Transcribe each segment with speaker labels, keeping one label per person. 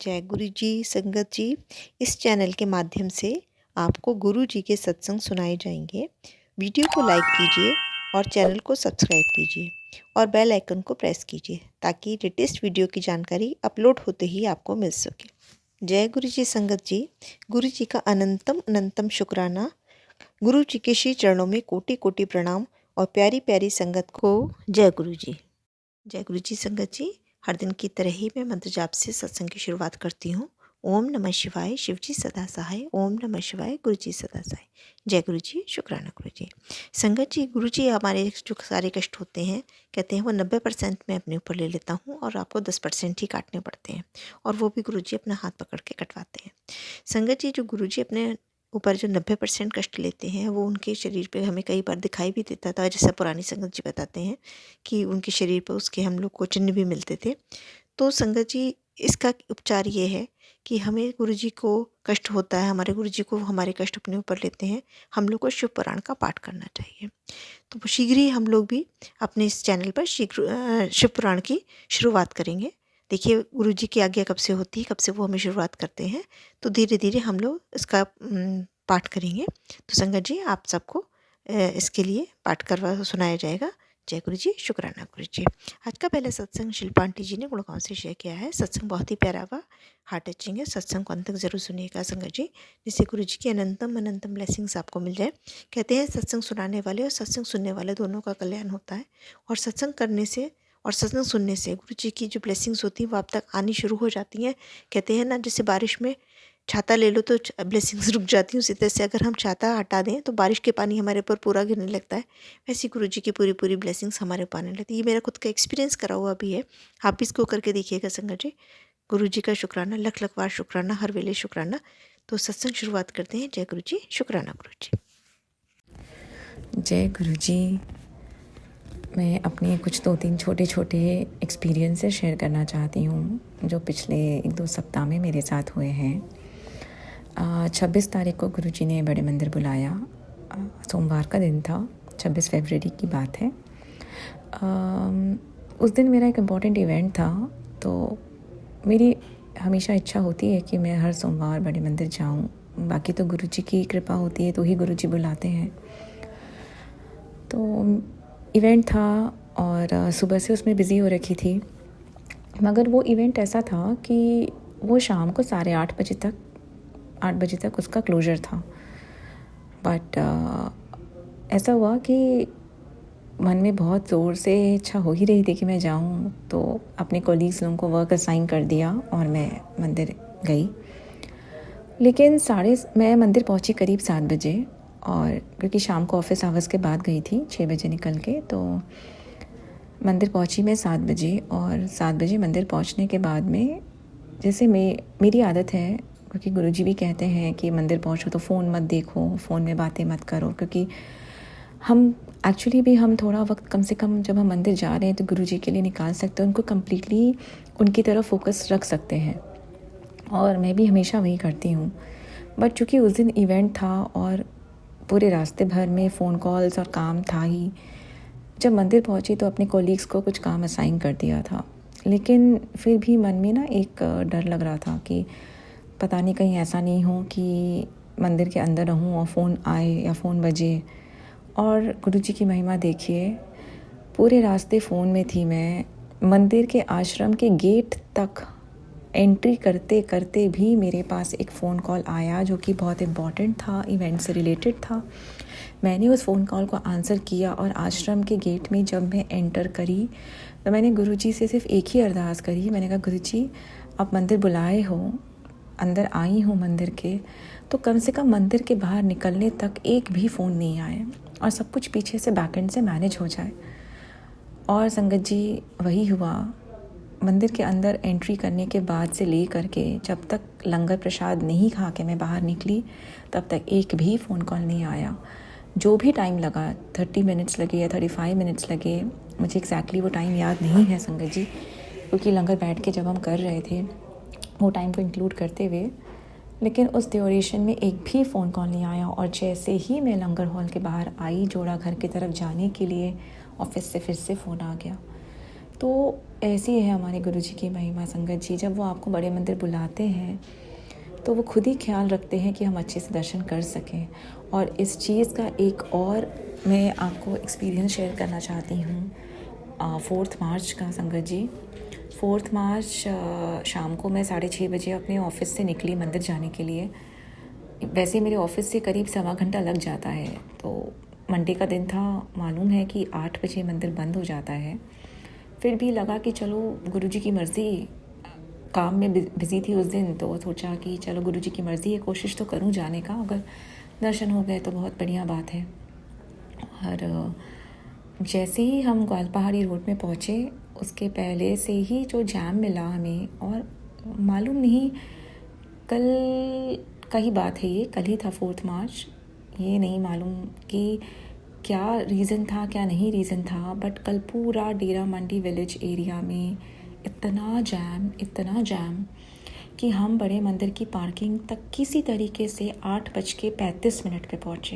Speaker 1: जय गुरु जी संगत जी। इस चैनल के माध्यम से आपको गुरु जी के सत्संग सुनाए जाएंगे। वीडियो को लाइक कीजिए और चैनल को सब्सक्राइब कीजिए और बेल आइकन को प्रेस कीजिए ताकि लेटेस्ट वीडियो की जानकारी अपलोड होते ही आपको मिल सके। जय गुरु जी संगत जी। गुरु जी का अनंतम अनंतम शुक्राना। गुरु जी के श्री चरणों में कोटि कोटि प्रणाम और प्यारी प्यारी संगत को जय गुरु जी। जय गुरु जी संगत जी। हर दिन की तरह ही मैं मंत्र जाप से सत्संग की शुरुआत करती हूँ। ओम नमः शिवाय, शिव जी सदा सहाय। ओम नमः शिवाय, गुरु जी सदा सहाय। जय गुरु जी, शुक्राना गुरु जी। संगत जी, गुरु जी हमारे जो सारे कष्ट होते हैं, कहते हैं वो 90% मैं अपने ऊपर ले लेता हूँ और आपको 10% ही काटने पड़ते हैं, और वो भी गुरु जी अपना हाथ पकड़ के कटवाते हैं। संगत जी, जो गुरु जी अपने ऊपर जो 90% कष्ट लेते हैं वो उनके शरीर पे हमें कई बार दिखाई भी देता था। जैसा पुरानी संगत जी बताते हैं कि उनके शरीर पर उसके हम लोग को चिन्ह भी मिलते थे। तो संगत जी, इसका उपचार ये है कि हमें गुरु जी को कष्ट होता है, हमारे गुरु जी को हमारे कष्ट अपने ऊपर लेते हैं, हम लोग को शिव पुराण का पाठ करना चाहिए। तो शीघ्र ही हम लोग भी अपने इस चैनल पर शिव पुराण की शुरुआत करेंगे। देखिए गुरु जी की आज्ञा कब से होती है, कब से वो हमें शुरुआत करते हैं, तो धीरे धीरे हम लोग इसका पाठ करेंगे। तो संगत जी, आप सबको इसके लिए पाठ करवा सुनाया जाएगा। जय गुरु जी, शुक्राना गुरु जी। आज का पहला सत्संग शिल्पा आंटी जी ने गुड़गांव से शेयर किया है। सत्संग बहुत ही प्यारा व हार्ट टचिंग है। सत्संग को अंत तक जरूर सुनिएगा संगत जी, जिससे गुरु जी की अनंतम अनंतम ब्लेसिंग्स आपको मिल जाए। कहते हैं सत्संग सुनाने वाले और सत्संग सुनने वाले दोनों का कल्याण होता है, और सत्संग करने से और सत्संग सुनने से गुरु जी की जो ब्लेसिंग्स होती हैं वो आप तक आनी शुरू हो जाती हैं। कहते हैं ना, जैसे बारिश में छाता ले लो तो ब्लेसिंग्स रुक जाती हैं, उसी तरह से अगर हम छाता हटा दें तो बारिश के पानी हमारे ऊपर पूरा गिरने लगता है। वैसे गुरु जी की पूरी पूरी ब्लेसिंग्स हमारे ऊपर आने लगती है। ये मेरा खुद का एक्सपीरियंस करा हुआ भी है, आप भी इसको करके देखिएगा संगत जी। गुरु जी का शुक्राना, लख लख बार शुक्राना, हर वेले शुक्राना। तो सत्संग शुरुआत करते हैं। जय गुरु जी, शुक्राना गुरु जी।
Speaker 2: जय गुरु जी। मैं अपने कुछ 2-3 छोटे छोटे एक्सपीरियंसेस शेयर करना चाहती हूँ जो पिछले 1-2 सप्ताह में मेरे साथ हुए हैं। 26 तारीख को गुरु जी ने बड़े मंदिर बुलाया। सोमवार का दिन था, 26 फरवरी की बात है। उस दिन मेरा एक इम्पॉर्टेंट इवेंट था, तो मेरी हमेशा इच्छा होती है कि मैं हर सोमवार बड़े मंदिर जाऊँ। बाकी तो गुरु जी की कृपा होती है तो ही गुरु जी बुलाते हैं। तो इवेंट था और सुबह से उसमें बिज़ी हो रखी थी, मगर वो इवेंट ऐसा था कि वो शाम को 8 बजे तक उसका क्लोज़र था। बट ऐसा हुआ कि मन में बहुत ज़ोर से इच्छा हो ही रही थी कि मैं जाऊं, तो अपने कॉलीग्स लोगों को वर्क असाइन कर दिया और मैं मंदिर गई। लेकिन मैं मंदिर पहुंची करीब 7 बजे, और क्योंकि शाम को ऑफिस आवर्स के बाद गई थी 6 बजे निकल के, तो मंदिर पहुंची मैं 7 बजे। और 7 बजे मंदिर पहुंचने के बाद में, जैसे मेरी आदत है, क्योंकि गुरुजी भी कहते हैं कि मंदिर पहुंचो तो फ़ोन मत देखो, फ़ोन में बातें मत करो, क्योंकि हम थोड़ा वक्त कम से कम जब हम मंदिर जा रहे हैं तो गुरुजी के लिए निकाल सकते हैं, उनको कम्प्लीटली उनकी तरफ फोकस रख सकते हैं, और मैं भी हमेशा वही करती हूँ। बट चूँकि उस दिन इवेंट था और पूरे रास्ते भर में फ़ोन कॉल्स और काम था ही, जब मंदिर पहुंची तो अपने कॉलीग्स को कुछ काम असाइन कर दिया था। लेकिन फिर भी मन में ना एक डर लग रहा था कि पता नहीं कहीं ऐसा नहीं हो कि मंदिर के अंदर रहूं और फ़ोन आए या फ़ोन बजे। और गुरुजी की महिमा देखिए, पूरे रास्ते फ़ोन में थी मैं। मंदिर के आश्रम के गेट तक एंट्री करते करते भी मेरे पास एक फ़ोन कॉल आया जो कि बहुत इम्पॉर्टेंट था, इवेंट से रिलेटेड था। मैंने उस फ़ोन कॉल को आंसर किया, और आश्रम के गेट में जब मैं एंटर करी तो मैंने गुरुजी से सिर्फ एक ही अरदास करी। मैंने कहा, गुरुजी आप मंदिर बुलाए हो, अंदर आई हूँ मंदिर के, तो कम से कम मंदिर के बाहर निकलने तक एक भी फ़ोन नहीं आए और सब कुछ पीछे से बैकएंड से मैनेज हो जाए। और संगत जी, वही हुआ। मंदिर के अंदर एंट्री करने के बाद से ले करके जब तक लंगर प्रसाद नहीं खा के मैं बाहर निकली, तब तक एक भी फ़ोन कॉल नहीं आया। जो भी टाइम लगा, 30 मिनट्स लगे या 35 मिनट्स लगे, मुझे एग्जैक्टली वो टाइम याद नहीं है संगत जी, क्योंकि लंगर बैठ के जब हम कर रहे थे वो टाइम को इंक्लूड करते हुए, लेकिन उस ड्यूरेशन में एक भी फ़ोन कॉल नहीं आया। और जैसे ही मैं लंगर हॉल के बाहर आई, जोड़ा घर की तरफ जाने के लिए, ऑफिस से फिर से फ़ोन आ गया। तो ऐसी है हमारे गुरुजी की महिमा संगत जी। जब वो आपको बड़े मंदिर बुलाते हैं तो वो खुद ही ख्याल रखते हैं कि हम अच्छे से दर्शन कर सकें। और इस चीज़ का एक और मैं आपको एक्सपीरियंस शेयर करना चाहती हूँ। 4 मार्च का संगत जी, 4 मार्च शाम को मैं 6:30 बजे अपने ऑफ़िस से निकली मंदिर जाने के लिए। वैसे मेरे ऑफ़िस से करीब 1.25 घंटा लग जाता है। तो मंडे का दिन था, मालूम है कि 8 बजे मंदिर बंद हो जाता है। फिर भी लगा कि चलो गुरुजी की मर्ज़ी, काम में बिज़ी थी उस दिन, तो सोचा कि चलो गुरुजी की मर्ज़ी है, कोशिश तो करूं जाने का, अगर दर्शन हो गए तो बहुत बढ़िया बात है। और जैसे ही हम ग्वालपहाड़ी रोड में पहुँचे, उसके पहले से ही जो जैम मिला हमें, और मालूम नहीं कल का ही बात है, ये कल ही था 4 मार्च, ये नहीं मालूम कि क्या रीज़न था क्या नहीं रीज़न था, बट कल पूरा डेरा मंडी विलेज एरिया में इतना जैम कि हम बड़े मंदिर की पार्किंग तक किसी तरीके से 8:35 पे पहुँचे।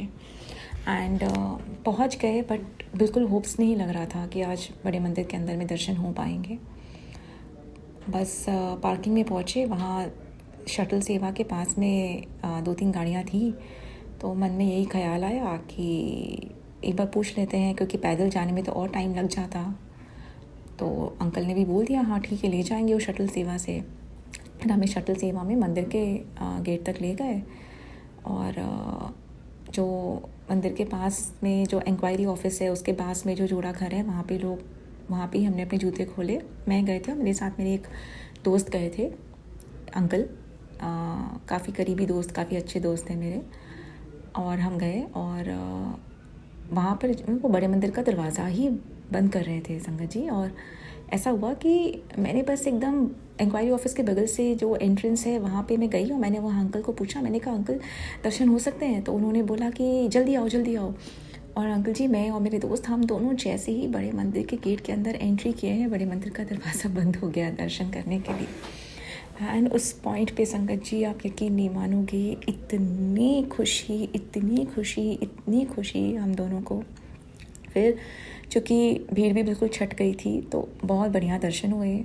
Speaker 2: एंड पहुँच गए, बट बिल्कुल होप्स नहीं लग रहा था कि आज बड़े मंदिर के अंदर में दर्शन हो पाएंगे। बस पार्किंग में पहुँचे, वहाँ शटल सेवा के पास में 2-3 गाड़ियाँ थी, तो मन में यही ख्याल आया कि एक बार पूछ लेते हैं, क्योंकि पैदल जाने में तो और टाइम लग जाता। तो अंकल ने भी बोल दिया हाँ ठीक है, ले जाएंगे वो शटल सेवा से। फिर हमें शटल सेवा में मंदिर के गेट तक ले गए, और जो मंदिर के पास में जो इंक्वायरी ऑफिस है उसके पास में जो जोड़ा घर है, वहाँ पे हमने अपने जूते खोले। मैं गए थे और मेरे साथ मेरे एक दोस्त गए थे, अंकल, काफ़ी करीबी दोस्त, काफ़ी अच्छे दोस्त हैं मेरे। और हम गए, और वहाँ पर वो बड़े मंदिर का दरवाज़ा ही बंद कर रहे थे संगत जी। और ऐसा हुआ कि मैंने बस एकदम इंक्वायरी ऑफिस के बगल से जो एंट्रेंस है वहाँ पे मैं गई, और मैंने वहाँ अंकल को पूछा, मैंने कहा अंकल दर्शन हो सकते हैं? तो उन्होंने बोला कि जल्दी आओ। और अंकल जी, मैं और मेरे दोस्त, हम दोनों जैसे ही बड़े मंदिर के गेट के अंदर एंट्री किए हैं, बड़े मंदिर का दरवाज़ा बंद हो गया दर्शन करने के लिए। एंड उस पॉइंट पे संगत जी आप यकीन नहीं मानोगे, इतनी खुशी हम दोनों को। फिर चूँकि भीड़ भी बिल्कुल छट गई थी, तो बहुत बढ़िया दर्शन हुए।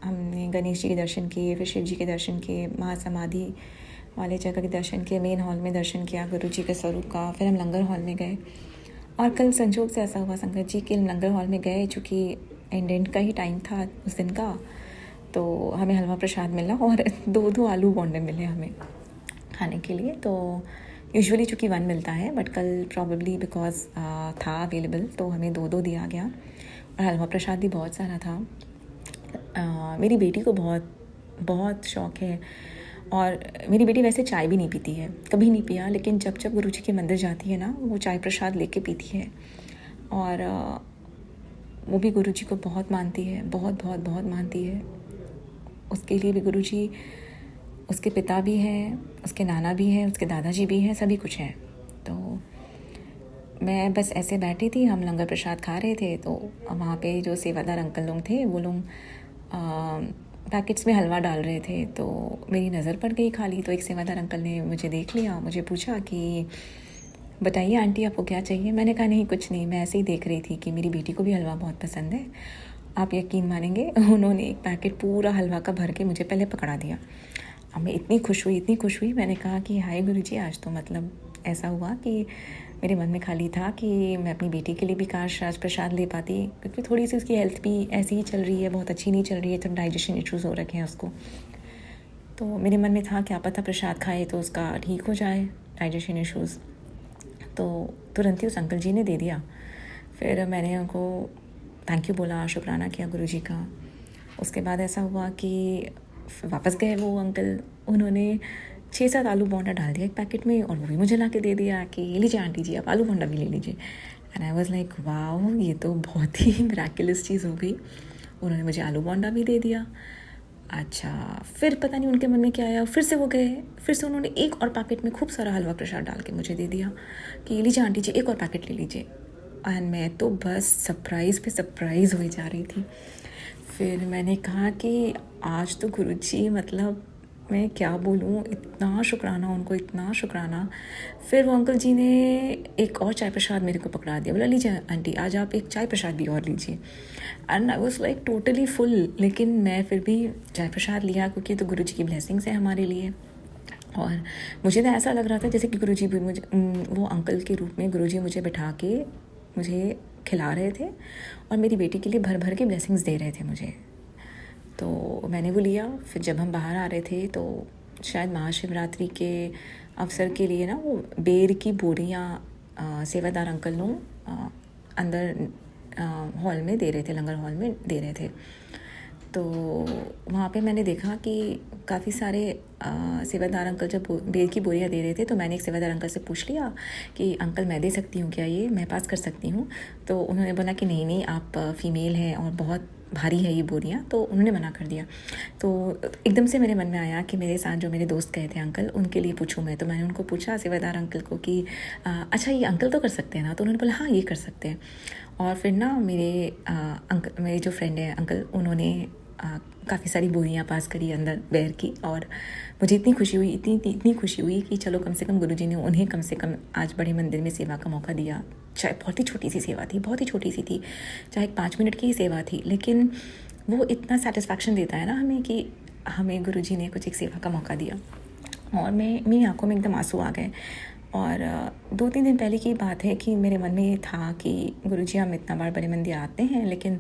Speaker 2: हमने गणेश जी के दर्शन किए, फिर शिव जी के दर्शन किए, महासमाधि वाले जगह के दर्शन किए, मेन हॉल में दर्शन किया गुरु जी के स्वरूप का। फिर हम लंगर हॉल में गए, और कल संजोग से ऐसा हुआ संगत जी कि हम लंगर हॉल में गए, चूँकि एंड का ही टाइम था उस दिन का, तो हमें हलवा प्रसाद मिला और 2 आलू बोंडे मिले हमें खाने के लिए। तो यूजुअली चूँकि 1 मिलता है, बट कल प्रॉबेबली बिकॉज था अवेलेबल, तो हमें 2 दिया गया, और हलवा प्रसाद भी बहुत सारा था। मेरी बेटी को बहुत शौक़ है, और मेरी बेटी वैसे चाय भी नहीं पीती है, कभी नहीं पिया, लेकिन जब गुरु जी के मंदिर जाती है ना, वो चाय प्रसाद लेके पीती है। और वो भी गुरु जी को बहुत मानती है, बहुत मानती है। उसके लिए भी गुरु जी, उसके पिता भी हैं, उसके नाना भी हैं, उसके दादाजी भी हैं, सभी कुछ हैं। तो मैं बस ऐसे बैठी थी, हम लंगर प्रसाद खा रहे थे, तो वहाँ पे जो सेवादार अंकल लोग थे, वो लोग पैकेट्स में हलवा डाल रहे थे, तो मेरी नज़र पड़ गई खाली। तो एक सेवादार अंकल ने मुझे देख लिया, मुझे पूछा कि बताइए आंटी आपको क्या चाहिए? मैंने कहा नहीं कुछ नहीं, मैं ऐसे ही देख रही थी कि मेरी बेटी को भी हलवा बहुत पसंद है। आप यकीन मानेंगे, उन्होंने एक पैकेट पूरा हलवा का भर के मुझे पहले पकड़ा दिया। अब मैं इतनी खुश हुई, मैंने कहा कि हाय गुरुजी, आज तो मतलब ऐसा हुआ कि मेरे मन में खाली था कि मैं अपनी बेटी के लिए भी काश आज प्रसाद ले पाती, क्योंकि थोड़ी सी उसकी हेल्थ भी ऐसी ही चल रही है, बहुत अच्छी नहीं चल रही है, तो डाइजेशन इश्यूज़ हो रखे हैं उसको। तो मेरे मन में था क्या पता प्रसाद खाए तो उसका ठीक हो जाए डाइजेशन इश्यूज़। तो तुरंत ही उस अंकल जी ने दे दिया। फिर मैंने उनको थैंक यू बोला, शुक्राना किया गुरुजी का। उसके बाद ऐसा हुआ कि वापस गए वो अंकल, उन्होंने 6-7 आलू बोंडा डाल दिया एक पैकेट में, और वो भी मुझे ला के दे दिया कि लीजिए आंटी जी, आप आलू बोंडा भी ले लीजिए। And I was like wow, ये तो बहुत ही मिरेकलस चीज़ हो गई। उन्होंने मुझे आलू बोंडा भी दे दिया। अच्छा, फिर पता नहीं उनके मन में क्या आया, फिर से वो गए, फिर से उन्होंने एक और पैकेट में खूब सारा हलवा प्रसाद डाल के मुझे दे दिया कि लीजिए आंटी जी, एक और पैकेट ले लीजिए। एंड मैं तो बस सरप्राइज़ पे सरप्राइज़ हुई जा रही थी। फिर मैंने कहा कि आज तो गुरुजी मतलब मैं क्या बोलूँ, इतना शुक्राना उनको, इतना शुक्राना। फिर वो अंकल जी ने एक और चाय प्रसाद मेरे को पकड़ा दिया, बोला लीजिए आंटी आज आप एक चाय प्रसाद भी और लीजिए। And I was like totally full, लेकिन मैं फिर भी चाय प्रसाद लिया क्योंकि तो गुरु जी की ब्लेसिंग्स है हमारे लिए। और मुझे तो ऐसा लग रहा था जैसे कि गुरुजी भी मुझे वो अंकल के रूप में गुरुजी मुझे बिठा के मुझे खिला रहे थे और मेरी बेटी के लिए भर भर के ब्लेसिंग्स दे रहे थे मुझे। तो मैंने वो लिया। फिर जब हम बाहर आ रहे थे तो शायद महाशिवरात्रि के अवसर के लिए ना वो बेर की बोरियाँ सेवादार अंकल नो अंदर हॉल में दे रहे थे, लंगर हॉल में दे रहे थे। तो वहाँ पे मैंने देखा कि काफ़ी सारे सेवादार अंकल जब बेर की बोरियाँ दे रहे थे तो मैंने एक सेवादार अंकल से पूछ लिया कि अंकल मैं दे सकती हूँ क्या, ये मैं पास कर सकती हूँ। तो उन्होंने बोला कि नहीं नहीं आप फ़ीमेल हैं और बहुत भारी है ये बोरियाँ, तो उन्होंने मना कर दिया। तो एकदम से मेरे मन में आया कि मेरे साथ जो मेरे दोस्त गए थे अंकल, उनके लिए पूछूँ मैं। तो मैंने उनको पूछा सेवादार अंकल को कि अच्छा ये अंकल तो कर सकते हैं ना। तो उन्होंने बोला हाँ ये कर सकते हैं। और फिर ना मेरे जो फ्रेंड हैं अंकल, उन्होंने काफ़ी सारी बोरियाँ पास करी अंदर बेर की। और मुझे इतनी खुशी हुई, इतनी खुशी हुई कि चलो कम से कम गुरुजी ने उन्हें कम से कम आज बड़े मंदिर में सेवा का मौका दिया। चाहे बहुत ही छोटी सी सेवा थी, बहुत ही छोटी सी थी, चाहे 5 मिनट की ही सेवा थी, लेकिन वो इतना सेटिस्फैक्शन देता है ना हमें कि हमें गुरुजी ने कुछ एक सेवा का मौका दिया। और मेरी आंखों में एकदम आंसू आ गए। और 2-3 दिन पहले की बात है कि मेरे मन में ये था कि गुरुजी हम इतना बार बड़े मंदिर आते हैं, लेकिन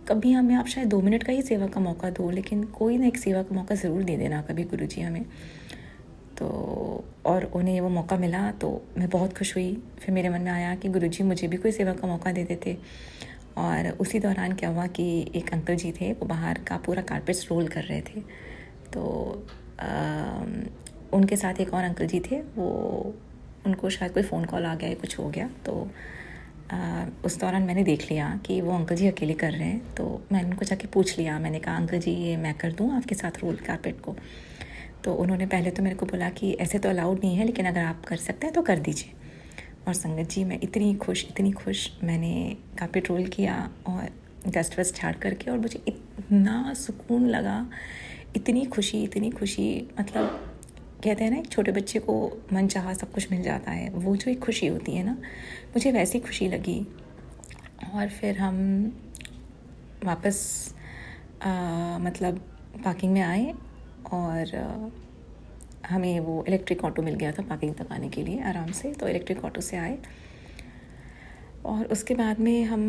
Speaker 2: कभी हमें आप शायद 2 मिनट का ही सेवा का मौका दो, लेकिन कोई ना एक सेवा का मौका ज़रूर दे देना कभी गुरुजी हमें। तो और उन्हें वो मौका मिला तो मैं बहुत खुश हुई। फिर मेरे मन में आया कि गुरुजी मुझे भी कोई सेवा का मौका दे देते। और उसी दौरान क्या हुआ कि एक अंकल जी थे, वो बाहर का पूरा कारपेट्स रोल कर रहे थे। तो उनके साथ एक और अंकल जी थे, वो उनको शायद कोई फ़ोन कॉल आ गया, कुछ हो गया। तो उस दौरान मैंने देख लिया कि वो अंकल जी अकेले कर रहे हैं। तो मैंने उनको जाके पूछ लिया, मैंने कहा अंकल जी ये मैं कर दूँ आपके साथ रोल कारपेट को। तो उन्होंने पहले तो मेरे को बोला कि ऐसे तो अलाउड नहीं है, लेकिन अगर आप कर सकते हैं तो कर दीजिए। और संगत जी मैं इतनी खुश, मैंने कारपेट रोल किया और डस्ट वस्ट झाड़ करके, और मुझे इतना सुकून लगा, इतनी खुशी। मतलब कहते हैं ना एक छोटे बच्चे को मन चाहा सब कुछ मिल जाता है, वो जो एक खुशी होती है ना, मुझे वैसी खुशी लगी। और फिर हम वापस मतलब पार्किंग में आए और हमें वो इलेक्ट्रिक ऑटो मिल गया था पार्किंग तक आने के लिए आराम से। तो इलेक्ट्रिक ऑटो से आए और उसके बाद में हम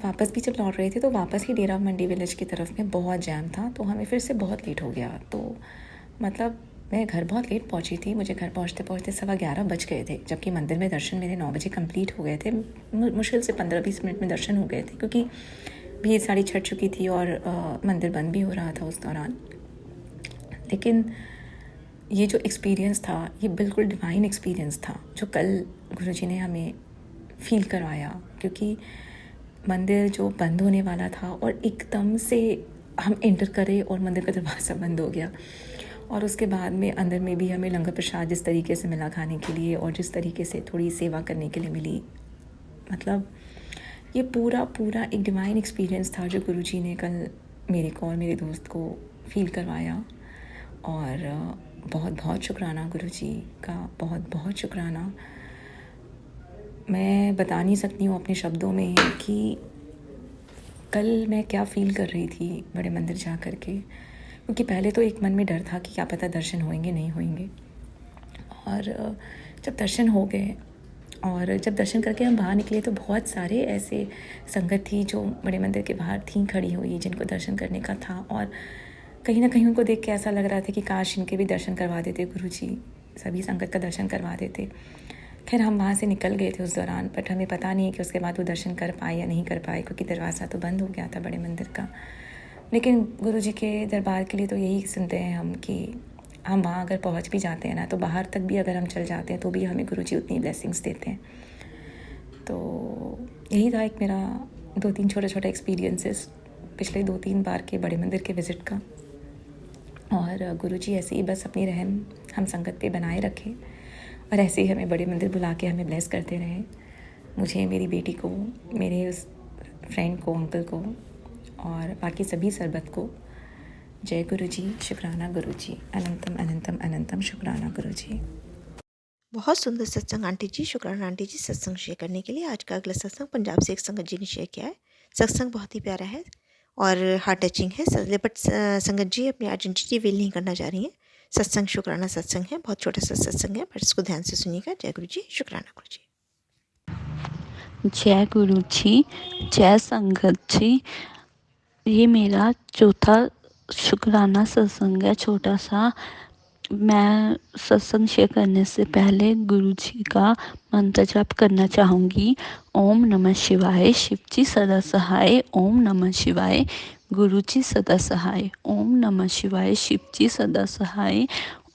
Speaker 2: वापस भी जब लौट रहे थे तो वापस ही डेरा मंडी विलेज की तरफ में बहुत जैम था, तो हमें फिर से बहुत लेट हो गया। तो मतलब मैं घर बहुत लेट पहुंची थी, मुझे घर पहुंचते 11:15 बज गए थे, जबकि मंदिर में दर्शन मेरे 9 बजे कंप्लीट हो गए थे। मुश्किल से 15-20 मिनट में दर्शन हो गए थे, क्योंकि भीड़ सारी छट चुकी थी और मंदिर बंद भी हो रहा था उस दौरान। लेकिन ये जो एक्सपीरियंस था, ये बिल्कुल डिवाइन एक्सपीरियंस था जो कल गुरुजी ने हमें फील करवाया। क्योंकि मंदिर जो बंद होने वाला था और एकदम से हम एंटर करें और मंदिर का दरवाज़ा बंद हो गया। और उसके बाद में अंदर में भी हमें लंगर प्रसाद जिस तरीके से मिला खाने के लिए, और जिस तरीके से थोड़ी सेवा करने के लिए मिली, मतलब ये पूरा एक डिवाइन एक्सपीरियंस था जो गुरुजी ने कल मेरे को और मेरे दोस्त को फील करवाया। और बहुत शुक्राना गुरुजी का, बहुत शुक्राना। मैं बता नहीं सकती हूँ अपने शब्दों में कि कल मैं क्या फ़ील कर रही थी बड़े मंदिर जा कर के। क्योंकि पहले तो एक मन में डर था कि क्या पता दर्शन होंगे नहीं होंगे। और जब दर्शन हो गए और जब दर्शन करके हम बाहर निकले तो बहुत सारे ऐसे संगत थी जो बड़े मंदिर के बाहर थी खड़ी हुई, जिनको दर्शन करने का था। और कहीं ना कहीं उनको देख के ऐसा लग रहा था कि काश इनके भी दर्शन करवा देते गुरुजी, सभी संगत का दर्शन करवा देते। खैर हम वहाँ से निकल गए थे उस दौरान, बट हमें पता नहीं है कि उसके बाद वो दर्शन कर पाए या नहीं कर पाए, क्योंकि दरवाज़ा तो बंद हो गया था बड़े मंदिर का। लेकिन गुरुजी के दरबार के लिए तो यही सुनते हैं हम कि हम वहाँ अगर पहुँच भी जाते हैं ना, तो बाहर तक भी अगर हम चल जाते हैं तो भी हमें गुरुजी उतनी ब्लेसिंग्स देते हैं। तो यही था एक मेरा 2-3 छोटा एक्सपीरियंसेस पिछले 2-3 बार के बड़े मंदिर के विज़िट का। और गुरुजी ऐसे ही बस अपनी रहम हम संगत पे बनाए रखें और ऐसे ही हमें बड़े मंदिर बुला के हमें ब्लेस करते रहें, मुझे, मेरी बेटी को, मेरे उस फ्रेंड को, अंकल को और बाकी सभी सरबत को। जय गुरु जी, शुक्राना गुरु जी, अनंतम अनंतम अनंतम शुक्राना गुरु जी।
Speaker 1: बहुत सुंदर सत्संग आंटी जी। शुक्राना आंटी जी सत्संग शेयर करने के लिए। आज का अगला सत्संग पंजाब से एक संगत जी ने शेयर किया है। सत्संग बहुत ही प्यारा है और हार्ट टचिंग है, बट संगत जी अपनी आइडेंटिटी रिवील नहीं करना चाह रही हैं। सत्संग शुक्राना सत्संग है, बहुत छोटा सा सत्संग है, पर इसको ध्यान से सुनिएगा। जय गुरु जी, शुक्राना गुरु जी।
Speaker 3: जय गुरु जी, जय संगत जी। ये मेरा चौथा शुक्राना सत्संग है, छोटा सा। मैं सत्संग शेयर करने से पहले गुरु जी का मंत्र जाप करना चाहूँगी। ओम नमः शिवाय, शिव जी सदा सहाय। ओम नमः शिवाय, गुरु जी सदा सहाय। ओम नमः शिवाय, शिव जी सदा सहाय।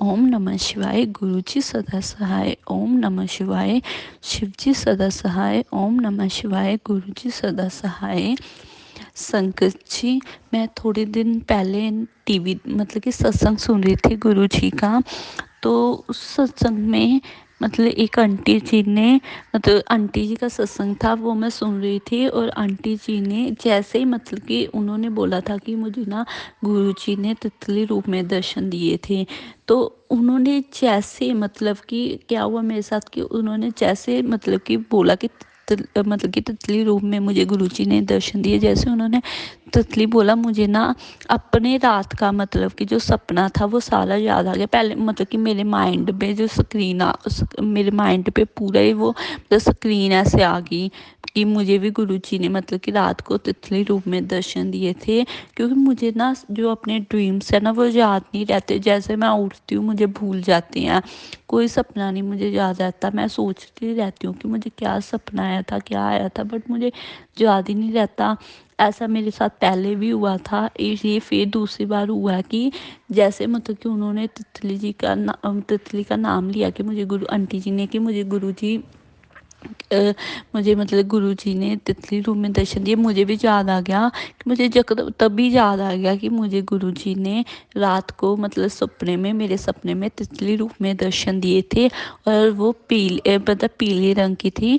Speaker 3: ओम नमः शिवाय, गुरु जी सदा सहाय। ओम नमः शिवाय, शिव जी सदा सहाय। ओम नमः शिवाय, गुरु जी सदा सहाय। संगत जी, मैं थोड़े दिन पहले टीवी मतलब कि सत्संग सुन रही थी गुरु जी का। तो उस सत्संग में मतलब एक आंटी जी ने, मतलब आंटी जी का सत्संग था, वो मैं सुन रही थी। और आंटी जी ने जैसे ही मतलब कि उन्होंने बोला था कि मुझे ना गुरु जी ने तितली रूप में दर्शन दिए थे। तो उन्होंने जैसे मतलब कि क्या हुआ मेरे साथ कि उन्होंने जैसे मतलब कि बोला कि मतलब कि तितली रूप में मुझे गुरुजी ने दर्शन दिए। जैसे उन्होंने तितली बोला, मुझे ना अपने रात का मतलब कि जो सपना था वो सारा याद आ गया। पहले मतलब कि मेरे माइंड पे जो मेरे माइंड पे पूरा ही वो मतलब स्क्रीन ऐसे आ गई कि मुझे भी गुरुजी ने मतलब कि रात को तितली रूप में दर्शन दिए थे। क्योंकि मुझे ना जो अपने ड्रीम्स है ना वो याद नहीं रहते। जैसे मैं उठती हूँ मुझे भूल जाते हैं, कोई सपना नहीं मुझे याद रहता। मैं सोचती रहती हूँ कि मुझे क्या सपना आया था, क्या आया था, बट मुझे याद ही नहीं रहता। ऐसा मेरे साथ पहले भी हुआ था। ये फिर दूसरी बार हुआ कि जैसे मतलब कि उन्होंने तितली का नाम लिया कि मुझे गुरु आंटी जी ने कि मुझे गुरु जी मुझे मतलब गुरुजी ने तितली रूप में दर्शन दिए। मुझे भी याद आ गया कि मुझे तभी याद आ गया कि मुझे गुरुजी ने रात को मतलब सपने में, मेरे सपने में तितली रूप में दर्शन दिए थे। और वो पीले मतलब पीले रंग की थी।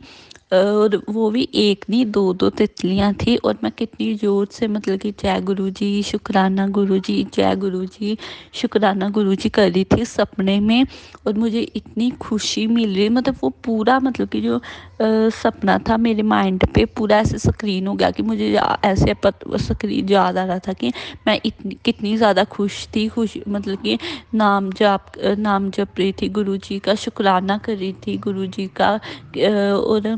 Speaker 3: और वो भी एक नहीं, दो दो तितलियां थी। और मैं कितनी जोर से मतलब कि जय गुरुजी, शुक्राना गुरुजी, जय गुरुजी, शुक्राना गुरुजी कर रही थी सपने में। और मुझे इतनी खुशी मिल रही, मतलब वो पूरा मतलब कि जो सपना था मेरे माइंड पे पूरा ऐसे स्क्रीन हो गया कि मुझे ऐसे स्क्रीन याद आ रहा था कि मैं इतनी कितनी ज़्यादा खुश थी। खुश मतलब कि नाम जप रही थी गुरु जी का, शुक्राना कर रही थी गुरु जी का। और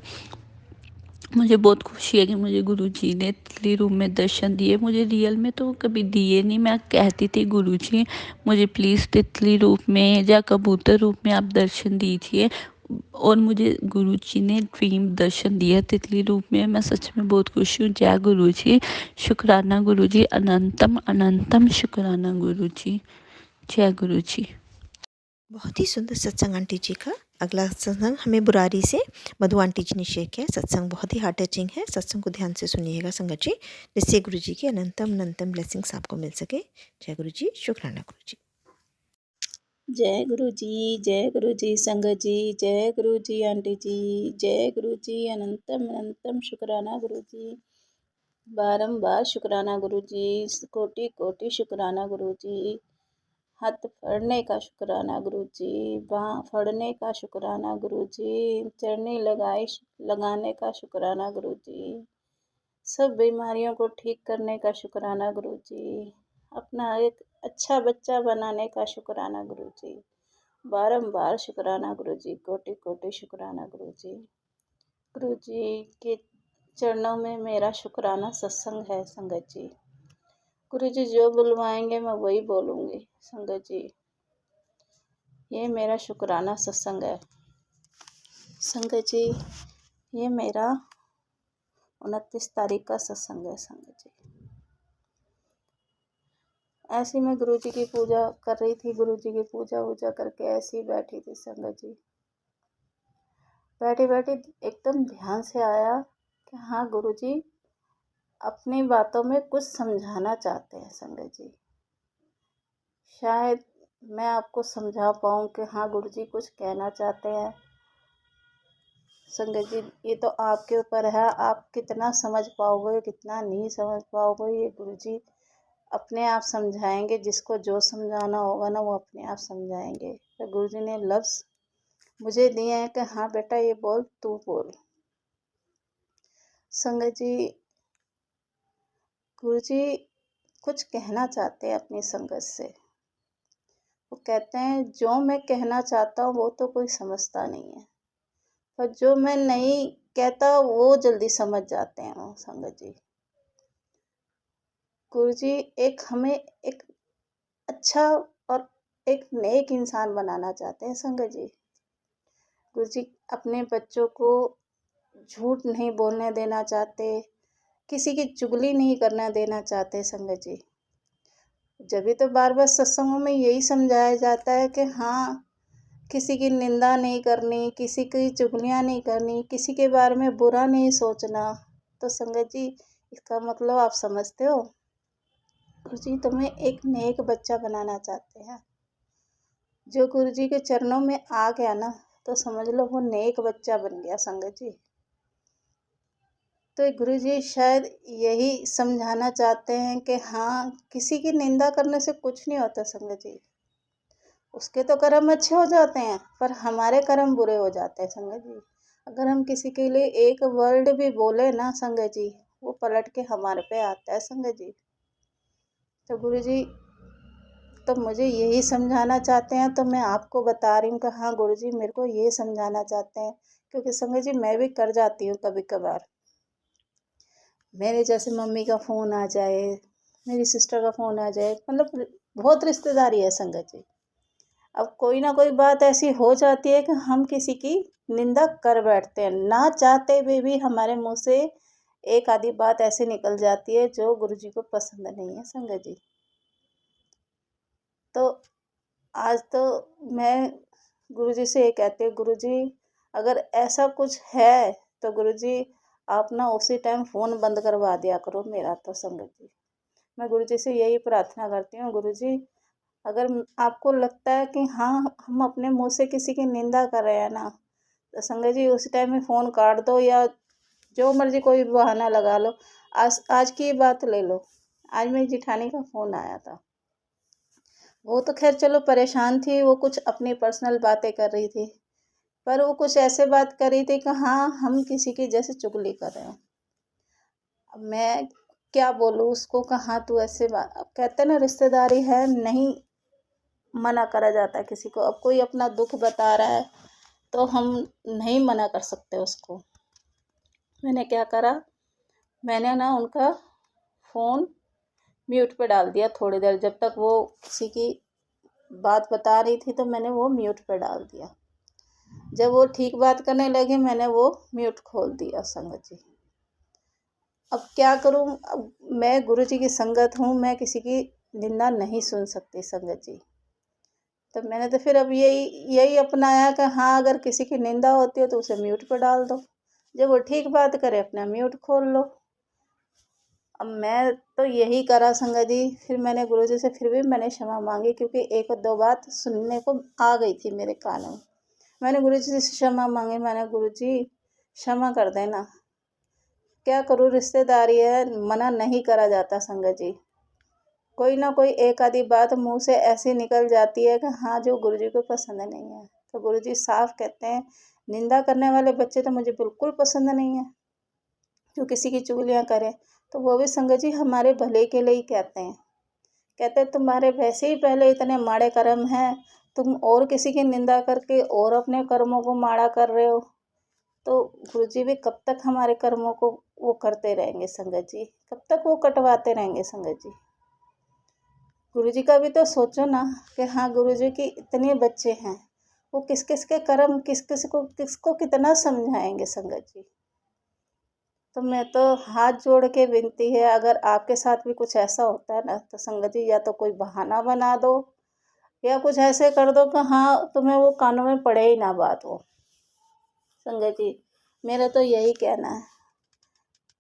Speaker 3: मुझे बहुत खुशी है कि मुझे गुरुजी ने तितली रूप में दर्शन दिए। मुझे रियल में तो कभी दिए नहीं। मैं कहती थी गुरुजी मुझे प्लीज़ तितली रूप में या कबूतर रूप में आप दर्शन दीजिए। और मुझे गुरुजी ने ड्रीम दर्शन दिया तितली रूप में। मैं सच में बहुत खुश हूँ। जय गुरुजी, शुक्राना गुरुजी, अनंतम अनंतम शुक्राना गुरुजी। जय गुरुजी।
Speaker 1: बहुत ही सुंदर सत्संग आंटी जी का। अगला सत्संग हमें बुरारी से मधु आंटी जी ने शेयर किया। सत्संग बहुत ही हार्ट टचिंग है। सत्संग को ध्यान से सुनिएगा संगत जी, जिससे गुरु जी की अनंतम अनंतम ब्लेसिंग्स आपको मिल सके। जय गुरु जी, शुक्राना गुरु जी।
Speaker 4: जय गुरु जी, जय गुरु जी संगत जी, जय गुरु जी आंटी जी, जय गुरु जी, अनंतम अनंतम शुक्राना गुरु जी, बारंबार शुक्राना गुरु जी, कोटि कोटि शुक्राना गुरु जी, हाथ फड़ने का शुक्राना गुरु जी, बाँह फड़ने का शुक्राना गुरु जी, चरनी लगाने का शुक्राना गुरु जी, सब बीमारियों को ठीक करने का शुक्राना गुरु जी, अपना एक अच्छा बच्चा बनाने का शुक्राना गुरु जी, बारंबार शुक्राना गुरु जी, कोटि कोटि शुक्राना गुरु जी। गुरु जी के चरणों में मेरा शुक्राना सत्संग है संगत जी। गुरु जी जो बुलवाएंगे मैं वही बोलूँगी संगत जी। ये मेरा शुक्राना सत्संग है संगत जी। ये मेरा 29 तारीख का सत्संग है संगत जी। ऐसे मैं गुरु जी की पूजा कर रही थी। गुरु जी की पूजा वूजा करके ऐसे ही बैठी थी संगत जी। बैठे बैठे एकदम ध्यान से आया कि हाँ गुरु जी अपनी बातों में कुछ समझाना चाहते हैं संगत जी। शायद मैं आपको समझा पाऊँ कि हाँ गुरु जी कुछ कहना चाहते हैं। संगत जी ये तो आपके ऊपर है, आप कितना समझ पाओगे कितना नहीं समझ पाओगे ये गुरु जी अपने आप समझाएंगे, जिसको जो समझाना होगा ना वो अपने आप समझाएंगे। तो गुरुजी ने लफ्ज़ मुझे दिए हैं कि हाँ बेटा ये बोल, तू बोल। संगत जी, गुरुजी कुछ कहना चाहते हैं अपनी संगत से। वो कहते हैं जो मैं कहना चाहता हूँ वो तो कोई समझता नहीं है, पर जो मैं नहीं कहता वो जल्दी समझ जाते हैं वो। संगत जी, गुरुजी हमें एक अच्छा और एक नेक इंसान बनाना चाहते हैं। संगत जी, गुरुजी अपने बच्चों को झूठ नहीं बोलने देना चाहते, किसी की चुगली नहीं करना देना चाहते। संगत जी, जब भी तो बार बार सत्संगों में यही समझाया जाता है कि हाँ, किसी की निंदा नहीं करनी, किसी की चुगलियाँ नहीं करनी, किसी के बारे में बुरा नहीं सोचना। तो संगत जी, इसका मतलब आप समझते हो, गुरुजी तुम्हें एक नेक बच्चा बनाना चाहते हैं। जो गुरुजी के चरणों में आ गया ना, तो समझ लो वो नेक बच्चा बन गया। संगत जी, तो गुरुजी शायद यही समझाना चाहते हैं कि हाँ, किसी की निंदा करने से कुछ नहीं होता। संगत जी, उसके तो कर्म अच्छे हो जाते हैं, पर हमारे कर्म बुरे हो जाते हैं। संगत जी, अगर हम किसी के लिए एक वर्ड भी बोले ना संगत जी, वो पलट के हमारे पे आता है। संगत जी, तो गुरुजी तो मुझे यही समझाना चाहते हैं, तो मैं आपको बता रही हूँ कि हाँ गुरुजी मेरे को ये समझाना चाहते हैं। क्योंकि संगत जी मैं भी कर जाती हूँ कभी कभार। मेरे जैसे मम्मी का फ़ोन आ जाए, मेरी सिस्टर का फ़ोन आ जाए, मतलब बहुत रिश्तेदारी है। संगत जी, अब कोई ना कोई बात ऐसी हो जाती है कि हम किसी की निंदा कर बैठते हैं, ना चाहते हुए भी हमारे मुंह से एक आधी बात ऐसे निकल जाती है जो गुरुजी को पसंद नहीं है। संगत जी, तो आज तो मैं गुरुजी से ये कहती हूँ, गुरुजी अगर ऐसा कुछ है तो गुरुजी आप ना उसी टाइम फ़ोन बंद करवा दिया करो मेरा। तो संगत जी, मैं गुरुजी से यही प्रार्थना करती हूँ, गुरुजी अगर आपको लगता है कि हाँ हम अपने मुंह से किसी की निंदा कर रहे हैं ना, तो संगत जी उसी टाइम में फ़ोन काट दो, या जो मर्जी कोई बहाना लगा लो। आज की बात ले लो, आज मेरी जिठानी का फ़ोन आया था। वो तो खैर चलो परेशान थी, वो कुछ अपनी पर्सनल बातें कर रही थी, पर वो कुछ ऐसे बात कर रही थी कि हाँ हम किसी की जैसे चुगली कर रहे हैं। अब मैं क्या बोलूँ उसको, कहाँ तू ऐसे बात, अब कहते ना रिश्तेदारी है, नहीं मना करा जाता किसी को। अब कोई अपना दुख बता रहा है तो हम नहीं मना कर सकते उसको। मैंने क्या करा, मैंने ना उनका फ़ोन म्यूट पे डाल दिया थोड़ी देर, जब तक वो किसी की बात बता रही थी तो मैंने वो म्यूट पे डाल दिया। जब वो ठीक बात करने लगे मैंने वो म्यूट खोल दिया। संगत जी, अब क्या करूं, अब मैं गुरुजी की संगत हूं, मैं किसी की निंदा नहीं सुन सकती। संगत जी, तो मैंने तो फिर अब यही अपनाया कि हाँ अगर किसी की निंदा होती है तो उसे म्यूट पर डाल दो, जब वो ठीक बात करे अपना म्यूट खोल लो। अब मैं तो यही करा संगत जी। फिर मैंने गुरुजी से फिर भी मैंने क्षमा मांगी, क्योंकि एक और दो बात सुनने को आ गई थी मेरे कानों में। मैंने गुरुजी से क्षमा मांगी, मैंने गुरुजी क्षमा कर देना, क्या करूँ रिश्तेदारी है, मना नहीं करा जाता। संगत जी, कोई ना कोई एक आधी बात मुंह से ऐसी निकल जाती है कि हाँ जो गुरुजी को पसंद नहीं है। तो गुरुजी साफ कहते हैं, निंदा करने वाले बच्चे तो मुझे बिल्कुल पसंद नहीं है, जो किसी की चुगलियाँ करें। तो वो भी संगत जी हमारे भले के लिए ही कहते हैं। कहते हैं तुम्हारे वैसे ही पहले इतने माड़े कर्म हैं, तुम और किसी की निंदा करके और अपने कर्मों को माड़ा कर रहे हो। तो गुरुजी भी कब तक हमारे कर्मों को वो करते रहेंगे। संगत जी, कब तक वो कटवाते रहेंगे। संगत जी, गुरुजी का भी तो सोचो ना कि हाँ गुरुजी के इतने बच्चे हैं, वो किस किस के कर्म किसको कितना समझाएंगे। संगत जी, तो मैं तो हाथ जोड़ के विनती है, अगर आपके साथ भी कुछ ऐसा होता है ना तो संगत जी या तो कोई बहाना बना दो, या कुछ ऐसे कर दो कि हाँ तुम्हें वो कानों में पड़े ही ना बात वो। संगत जी, मेरा तो यही कहना है।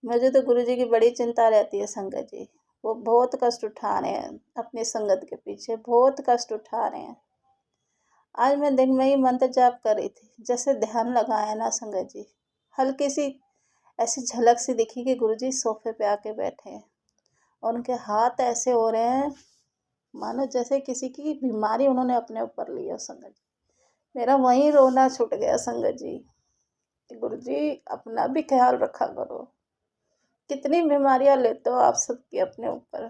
Speaker 4: मुझे तो गुरुजी की बड़ी चिंता रहती है। संगत जी, वो बहुत कष्ट उठा रहे हैं अपनी संगत के पीछे, बहुत कष्ट उठा रहे हैं। आज मैं दिन में ही मंत्र जाप कर रही थी, जैसे ध्यान लगाया ना संगत जी, हल्की सी ऐसी झलक सी दिखी कि गुरुजी सोफे पे आके बैठे हैं, और उनके हाथ ऐसे हो रहे हैं मानो जैसे किसी की बीमारी उन्होंने अपने ऊपर ली हो संगत जी। मेरा वहीं रोना छूट गया संगत जी कि गुरु जी अपना भी ख्याल रखा करो। कितनी बीमारियां लेते हो आप सबकी अपने ऊपर।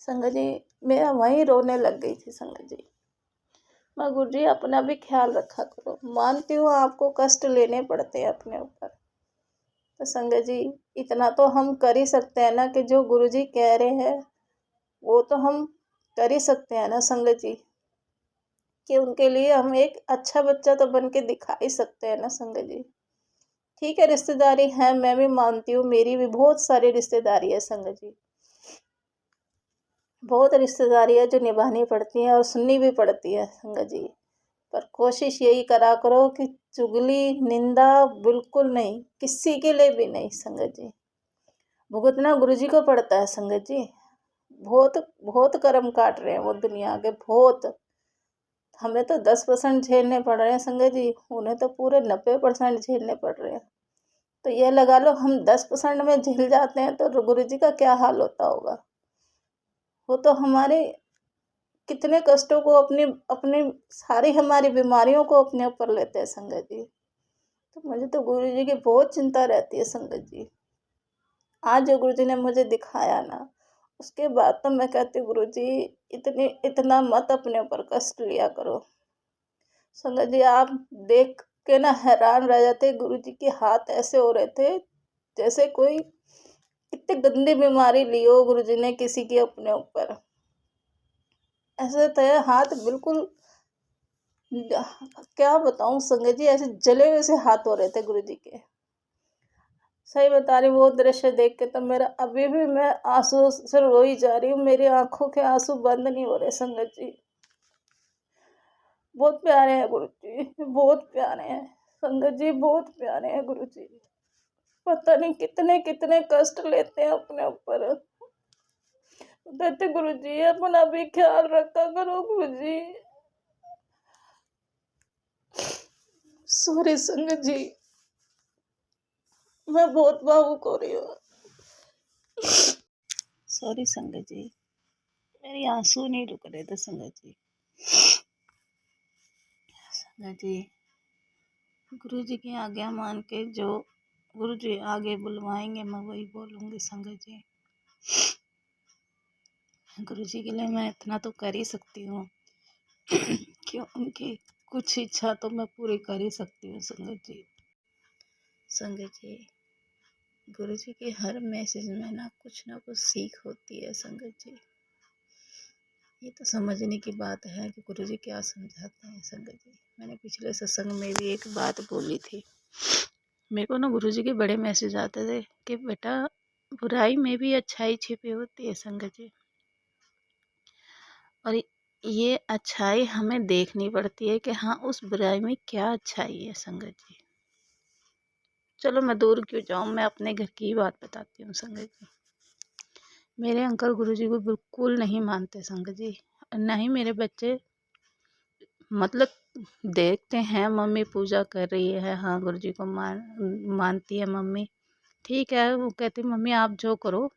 Speaker 4: संगत जी मेरा वहीं रोने लग गई थी संगत जी। मैं गुरु जी अपना भी ख्याल रखा करो। मानती हूँ आपको कष्ट लेने पड़ते हैं अपने ऊपर, तो संगत जी इतना तो हम कर ही सकते हैं ना कि जो गुरु जी कह रहे हैं वो तो हम कर ही सकते हैं ना संगत जी, कि उनके लिए हम एक अच्छा बच्चा तो बन के दिखा ही सकते हैं ना संगत जी। ठीक है रिश्तेदारी है, मैं भी मानती हूँ, मेरी भी बहुत सारी रिश्तेदारी है संगत जी, बहुत रिश्तेदारी है जो निभानी पड़ती है और सुननी भी पड़ती है संगत जी। पर कोशिश यही करा करो कि चुगली निंदा बिल्कुल नहीं, किसी के लिए भी नहीं संगत जी। भुगतना गुरु जी को पड़ता है संगत जी। बहुत बहुत कर्म काट रहे हैं वो दुनिया के, बहुत। हमें तो 10% झेलने पड़ रहे हैं संगत जी, उन्हें तो पूरे 90% झेलने पड़ रहे हैं। तो ये लगा लो हम 10% में झेल जाते हैं तो गुरु जी का क्या हाल होता होगा। वो तो हमारे कितने कष्टों को अपनी अपनी सारी हमारी बीमारियों को अपने ऊपर लेते हैं संगत जी। तो मुझे तो गुरु जी की बहुत चिंता रहती है संगत जी। आज जो गुरु जी ने मुझे दिखाया ना, उसके बाद तो मैं कहती हूँ गुरु जी इतना मत अपने ऊपर कष्ट लिया करो। संगत जी आप देख के ना हैरान रह जाते, गुरु जी के हाथ ऐसे हो रहे थे जैसे कोई इतनी गंदी बीमारी ली हो गुरु जी ने किसी की अपने ऊपर। ऐसे थे हाथ बिल्कुल, क्या बताऊं संगत जी, ऐसे जले हुए से हाथ हो रहे थे गुरु जी के। सही बता रही, वो दृश्य देख के तो मेरा अभी भी मैं आंसू से रोई जा रही हूँ, मेरी आंखों के आंसू बंद नहीं हो रहे संगत जी। बहुत प्यारे हैं गुरु जी, बहुत प्यारे हैं संगत जी, बहुत प्यारे हैं गुरु जी। पता नहीं कितने कितने कष्ट लेते हैं अपने ऊपर। कहते गुरु जी अपना भी ख्याल रखा करो गुरु जी। सॉरी संगत जी, मैं बहुत भावुक हो रही हूँ। सॉरी संगत जी, मेरे आंसू नहीं रुक रहे थे संगत जी। संगत जी गुरु जी की आज्ञा मान के जो गुरु जी आगे बुलवाएंगे मैं वही बोलूँगी संगत जी। गुरु जी के लिए मैं इतना तो कर ही सकती हूँ कि उनकी कुछ इच्छा तो मैं पूरी कर ही सकती हूँ संगत जी। संगत जी गुरु जी के हर मैसेज में ना कुछ सीख होती है संगत जी। ये तो समझने की बात है कि गुरु जी क्या समझाते हैं संगत जी। मैंने पिछले सत्संग में भी एक बात बोली थी, मेरे को ना गुरु जी के बड़े मैसेज आते थे कि बेटा बुराई में भी अच्छाई छिपी होती है संगत जी, और ये अच्छाई हमें देखनी पड़ती है कि हाँ उस बुराई में क्या अच्छाई है संगत जी। चलो मैं दूर क्यों जाऊँ, मैं अपने घर की ही बात बताती हूँ संगत जी। मेरे अंकल गुरु जी को बिल्कुल नहीं मानते संगत जी, न ही मेरे बच्चे, मतलब देखते हैं मम्मी पूजा कर रही है, हाँ गुरु जी को मानती है मम्मी, ठीक है, वो कहती मम्मी आप जो करो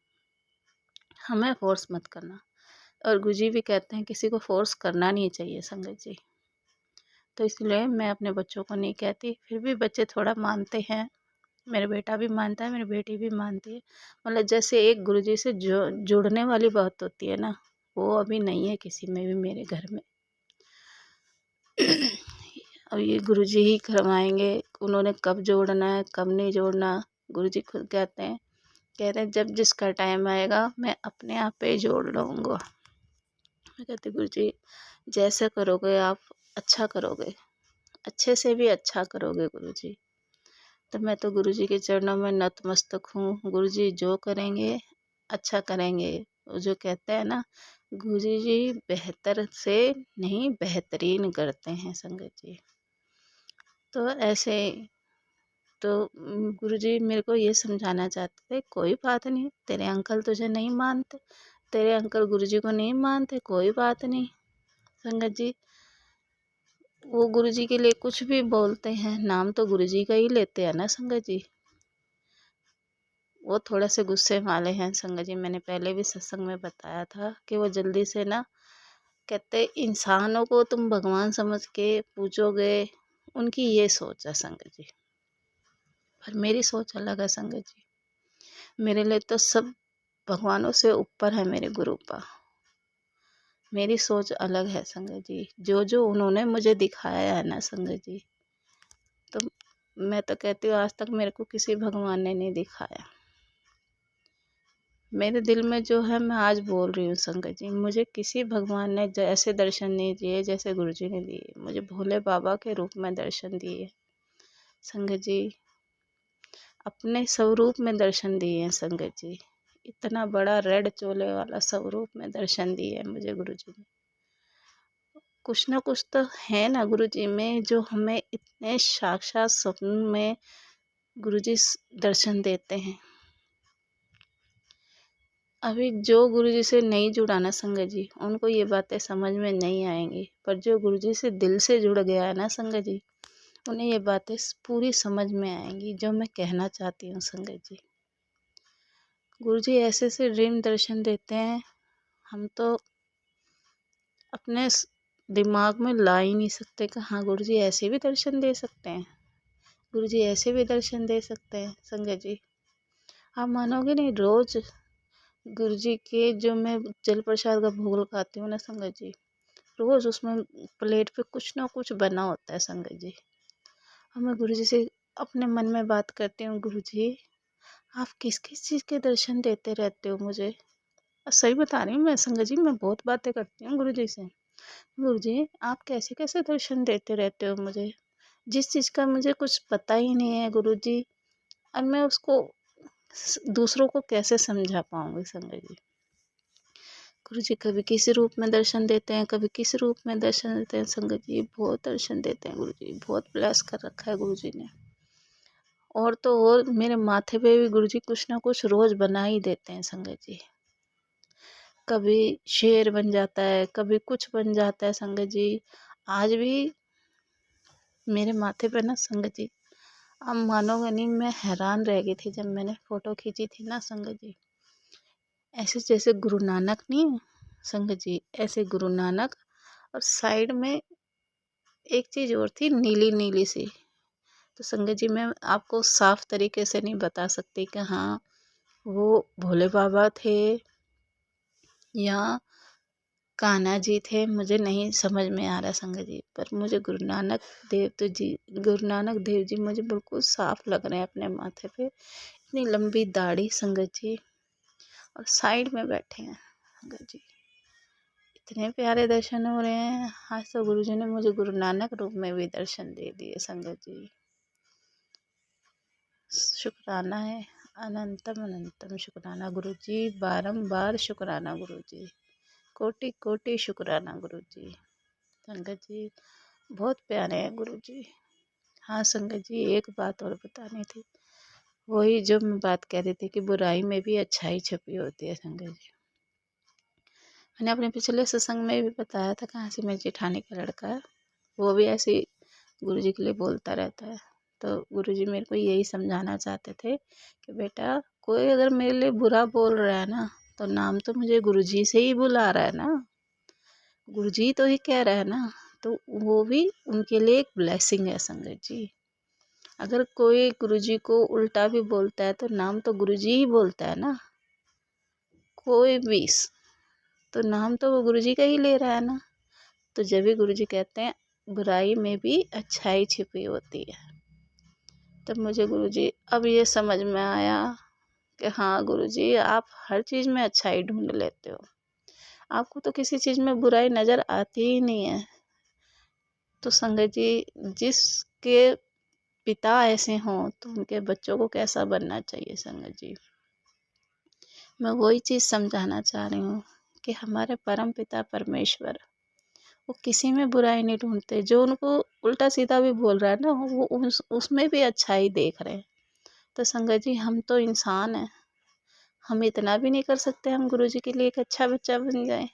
Speaker 4: हमें फोर्स मत करना। और गुरु जी भी कहते हैं किसी को फोर्स करना नहीं चाहिए संगत जी। तो इसलिए मैं अपने बच्चों को नहीं कहती, फिर भी बच्चे थोड़ा मानते हैं। मेरा बेटा भी मानता है, मेरी बेटी भी मानती है। मतलब जैसे एक गुरु जी से जो जुड़ने वाली बात होती है ना, वो अभी नहीं है किसी में भी मेरे घर में। अब ये गुरु जी ही करवाएंगे, उन्होंने कब जोड़ना है कब नहीं जोड़ना, गुरु जी खुद कहते हैं जब जिसका टाइम आएगा मैं अपने आप पे जोड़ लूँगा। मैं कहती गुरु जी जैसे करोगे आप अच्छा करोगे, अच्छे से भी अच्छा करोगे गुरु जी। तो मैं तो गुरु जी के चरणों में नतमस्तक हूँ। गुरु जी जो करेंगे अच्छा करेंगे। वो जो कहते हैं ना गुरु जी बेहतर से नहीं बेहतरीन करते हैं संगत जी। तो ऐसे तो गुरुजी मेरे को ये समझाना चाहते थे कोई बात नहीं, तेरे अंकल तुझे नहीं मानते, तेरे अंकल गुरुजी को नहीं मानते, कोई बात नहीं संगत जी। वो गुरुजी के लिए कुछ भी बोलते हैं, नाम तो गुरुजी का ही लेते हैं ना संगत जी। वो थोड़ा से गुस्से वाले हैं संगत जी। मैंने पहले भी सत्संग में बताया था कि वो जल्दी से ना, कहते इंसानों को तुम भगवान समझ के पूजोगे, उनकी ये सोच है संगत जी। पर मेरी सोच अलग है संगत जी। मेरे लिए तो सब भगवानों से ऊपर है मेरे गुरु पा। मेरी सोच अलग है संगत जी। जो जो उन्होंने मुझे दिखाया है ना संगत जी, तो मैं तो कहती हूँ आज तक मेरे को किसी भगवान ने नहीं दिखाया। मेरे दिल में जो है मैं आज बोल रही हूँ संगत जी, मुझे किसी भगवान ने ऐसे दर्शन नहीं दिए जैसे गुरु जी ने दिए। मुझे भोले बाबा के रूप में दर्शन दिए संगत जी, अपने स्वरूप में दर्शन दिए हैं संगत जी। इतना बड़ा रेड चोले वाला स्वरूप में दर्शन दिए है मुझे गुरु जी ने। कुछ ना कुछ तो है ना गुरु जी में, जो हमें इतने साक्षात स्वप्न में गुरु जी दर्शन देते हैं। अभी जो गुरु जी से नहीं जुड़ा ना संगत जी, उनको ये बातें समझ में नहीं आएंगी। पर जो गुरु जी से दिल से जुड़ गया है ना संगत जी, उन्हें ये बातें पूरी समझ में आएंगी जो मैं कहना चाहती हूँ संगत जी। गुरु जी ऐसे से ड्रीम दर्शन देते हैं, हम तो अपने दिमाग में ला ही नहीं सकते कि हाँ गुरु जी ऐसे भी दर्शन दे सकते हैं, गुरु जी ऐसे भी दर्शन दे सकते हैं संगत जी। आप मानोगे नहीं, रोज गुरु जी के जो मैं जल प्रसाद का भोग लगाती हूँ ना संगत जी, रोज उसमें प्लेट पे कुछ ना कुछ बना होता है संगत जी। और मैं गुरु जी से अपने मन में बात करती हूँ, गुरु जी आप किस किस चीज़ के दर्शन देते रहते हो मुझे। और सही बता रही हूँ मैं संगत जी, मैं बहुत बातें करती हूँ गुरु जी से। गुरु जी आप कैसे कैसे दर्शन देते रहते हो मुझे, जिस चीज़ का मुझे कुछ पता ही नहीं है गुरु जी, अब मैं उसको दूसरों को कैसे समझा पाऊंगी संगत जी। गुरु जी कभी किसी रूप में दर्शन देते हैं, कभी किस रूप में दर्शन देते हैं संगत जी। बहुत दर्शन देते हैं गुरु जी, बहुत ब्लेस कर रखा है गुरु जी ने। और तो और मेरे माथे पे भी गुरु जी कुछ ना कुछ रोज बना ही देते हैं संगत जी। कभी शेर बन जाता है, कभी कुछ बन जाता है संगत जी। आज भी मेरे माथे पे ना संगत जी, आप मानोगे नहीं, मैं हैरान रह गई थी जब मैंने फोटो खींची थी ना संगत जी। ऐसे जैसे गुरु नानक नहीं है संगत जी, ऐसे गुरु नानक, और साइड में एक चीज़ और थी नीली नीली सी। तो संगत जी मैं आपको साफ तरीके से नहीं बता सकती कि हाँ वो भोले बाबा थे या कान्हा जी थे, मुझे नहीं समझ में आ रहा संगत जी। पर मुझे गुरु नानक देव जी मुझे बिल्कुल साफ लग रहे हैं अपने माथे पे। इतनी लंबी दाढ़ी संगत जी, और साइड में बैठे हैं संगत जी। इतने प्यारे दर्शन हो रहे हैं। आज तो गुरु जी ने मुझे गुरु नानक रूप में भी दर्शन दे दिए संगत जी। शुक्राना है, अनंतम अनंतम शुक्राना गुरु जी, बारंबार शुक्राना गुरु जी, कोटि कोटि शुक्राना गुरु जी। संगत जी बहुत प्यारे हैं गुरु जी। हाँ संगत जी एक बात और बतानी थी, वही जो मैं बात कह रही थी कि बुराई में भी अच्छाई छुपी होती है संगत जी। मैंने अपने पिछले सत्संग में भी बताया था, कहाँ से मेरी जेठानी का लड़का है, वो भी ऐसे गुरु जी के लिए बोलता रहता है। तो गुरु जी मेरे को यही समझाना चाहते थे कि बेटा कोई अगर मेरे लिए बुरा बोल रहा है ना, तो नाम तो मुझे गुरु जी से ही बुला रहा है ना, गुरु जी तो ही कह रहा है ना, तो वो भी उनके लिए एक ब्लेसिंग है संगत जी। अगर कोई गुरु जी को उल्टा भी बोलता है तो नाम तो गुरु जी ही बोलता है ना, कोई भी, तो नाम तो वो गुरु जी का ही ले रहा है ना। तो जब भी गुरु जी कहते हैं बुराई में भी अच्छाई छिपी होती है, तब मुझे गुरु जी अब ये समझ में आया कि हाँ गुरु जी आप हर चीज़ में अच्छाई ढूंढ लेते हो, आपको तो किसी चीज़ में बुराई नज़र आती ही नहीं है। तो संगत जी जिसके पिता ऐसे हों तो उनके बच्चों को कैसा बनना चाहिए संगत जी। मैं वही चीज़ समझाना चाह रही हूँ कि हमारे परम पिता परमेश्वर वो किसी में बुराई नहीं ढूंढते, जो उनको उल्टा सीधा भी बोल रहा है ना वो उसमें भी अच्छाई देख रहे हैं। तो संगत जी हम तो इंसान हैं, हम इतना भी नहीं कर सकते हम गुरु जी के लिए एक अच्छा बच्चा बन जाए।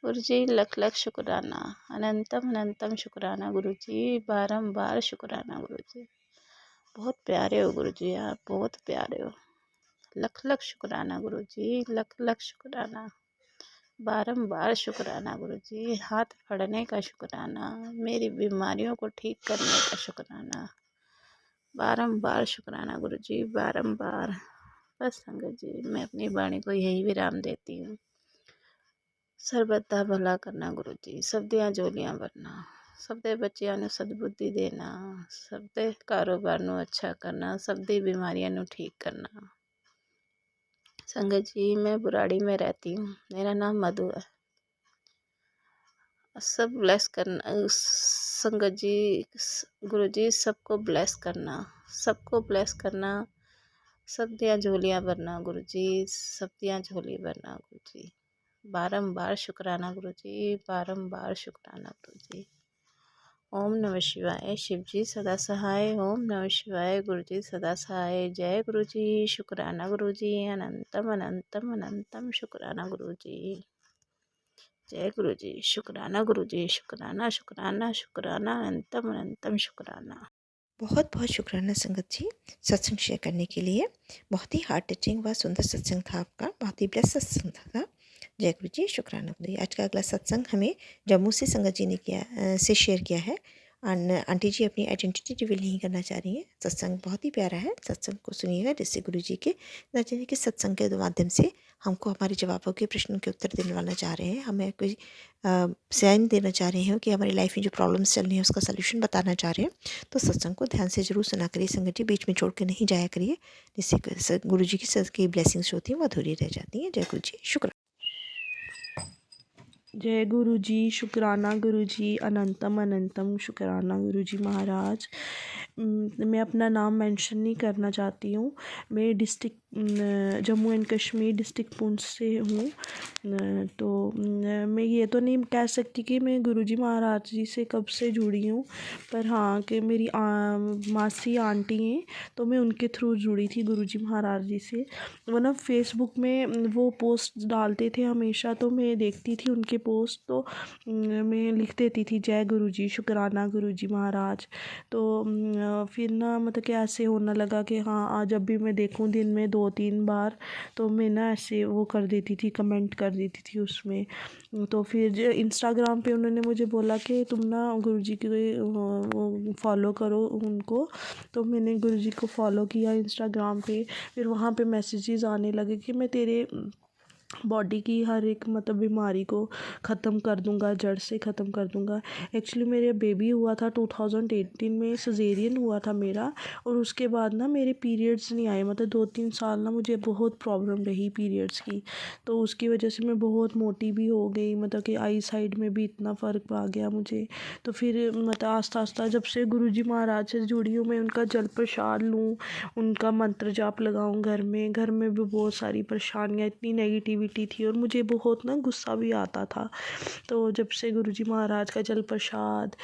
Speaker 4: गुरु जी लख लख शुक्राना, अनंतम अनंतम शुक्राना गुरु जी, बारंबार शुक्राना गुरु जी। बहुत प्यारे हो गुरु जी, आप बहुत प्यारे हो। लख लख शुक्राना गुरुजी, लख लख शुक्राना। बारंबार शुक्राना गुरुजी, हाथ पढ़ने का शुक्राना, मेरी बीमारियों को ठीक करने का शुक्राना। बारंबार शुक्राना गुरुजी, बारंबार। बस संगत जी, मैं अपनी वाणी को यही विराम देती हूँ। ਸਰਬੱਤਾ ਭਲਾ ਕਰਨਾ ਗੁਰੂ ਜੀ, ਸਭ ਦੀਆਂ ਝੋਲੀਆਂ ਭਰਨਾ, ਸਭ ਦੇ ਬੱਚਿਆਂ ਨੂੰ ਸਦਬੁੱਧੀ ਦੇਣਾ, ਸਭ ਦੇ ਕਾਰੋਬਾਰ ਨੂੰ ਅੱਛਾ ਕਰਨਾ, ਸਭ ਦੀ ਬਿਮਾਰੀਆਂ ਨੂੰ ਠੀਕ ਕਰਨਾ। संगत जी, मैं बुराड़ी में रहती हूँ, मेरा नाम मधु है। सब ब्लेस करना संगत जी, गुरु जी सबको ब्लेस करना, सबको ब्लेस करना, सब दियाँ झोलियाँ भरना गुरु जी, सब दियाँ झोली भरना गुरु जी। बारंबार शुक्राना गुरु जी, बारंबार शुक्राना गुरु जी। ओम नमः शिवाय, शिव जी सदा सहाय। ओम नमः शिवाय, गुरु जी सदा सहाय। जय गुरु जी, शुक्राना गुरु जी, अनंतम अनंतम अनंतम शुक्राना गुरु जी। जय गुरु जी, शुक्राना गुरु जी, शुक्राना शुक्राना शुक्राना, अनंतम अनंतम शुक्राना।
Speaker 1: बहुत बहुत शुक्राना संगत जी सत्संग शेयर करने के लिए। बहुत ही हार्ट टचिंग व सुंदर सत्संग था आपका, बहुत ही ब्लेस सत्संग था। जय गुरु जी, शुक्राना गुरु जी। आज का अगला सत्संग हमें जम्मू से संगत जी ने से शेयर किया है। आंटी जी अपनी आइडेंटिटी रिवील नहीं करना चाह रही हैं। सत्संग बहुत ही प्यारा है, सत्संग को सुनिएगा, जिससे गुरु जी के न जाने के सत्संग के माध्यम से हमको हमारे जवाबों के प्रश्नों के उत्तर देने वाला चाह रहे हैं। हमें कोई साइन देना चाह रहे हैं कि हमारी लाइफ में जो प्रॉब्लम्स चल रही हैं उसका सोल्यूशन बताना चाह रहे हैं। तो सत्संग को ध्यान से जरूर सुना करिए संगत जी, बीच में छोड़ के नहीं जाया करिए, जिससे गुरु जी की ब्लेसिंग्स होती हैं वो अधूरी रह जाती हैं। जय गुरु जी, शुक्र।
Speaker 5: जय गुरु जी, शुक्राना गुरु जी, अनंतम अनंतम शुक्राना गुरु जी महाराज। मैं अपना नाम मेंशन नहीं करना चाहती हूँ। मैं district Jammu and Kashmir district Poonch से हूँ। तो मैं ये तो नहीं कह सकती कि मैं गुरुजी महाराज जी से कब से जुड़ी हूँ, पर हाँ कि मेरी मासी आंटी हैं तो मैं उनके थ्रू जुड़ी थी गुरुजी महाराज जी से। वो ना फेसबुक में वो पोस्ट डालते थे हमेशा, तो मैं देखती थी उनके पोस्ट, तो मैं लिख देती थी जय गुरुजी, शुक्राना गुरुजी महाराज। तो फिर ना मतलब कि ऐसे होने लगा कि हाँ आज जब भी मैं देखूँ दिन में 2-3 बार, तो मैं ना ऐसे वो कर देती थी, कमेंट कर देती थी उसमें। तो फिर इंस्टाग्राम पे उन्होंने मुझे बोला कि तुम ना गुरुजी के फॉलो करो उनको। तो मैंने गुरुजी को फॉलो किया इंस्टाग्राम पे। फिर वहाँ पे मैसेजेस आने लगे कि मैं तेरे बॉडी की हर एक मतलब बीमारी को ख़त्म कर दूंगा, जड़ से ख़त्म कर दूंगा। एक्चुअली मेरे बेबी हुआ था 2018 में, सिजेरियन हुआ था मेरा, और उसके बाद ना मेरे पीरियड्स नहीं आए, मतलब 2-3 साल ना मुझे बहुत प्रॉब्लम रही पीरियड्स की। तो उसकी वजह से मैं बहुत मोटी भी हो गई, मतलब कि आई साइड में भी इतना फ़र्क आ गया मुझे। तो फिर मतलब आस्ता आस्ता जब से गुरुजी महाराज से जुड़ी हूँ, मैं उनका जल प्रसाद लूँ, उनका मंत्र जाप लगाऊँ घर में भी बहुत सारी परेशानियाँ, इतनी नेगेटिविटी थी और मुझे बहुत ना गुस्सा भी आता था। तो जब से गुरुजी महाराज का जल प्रसाद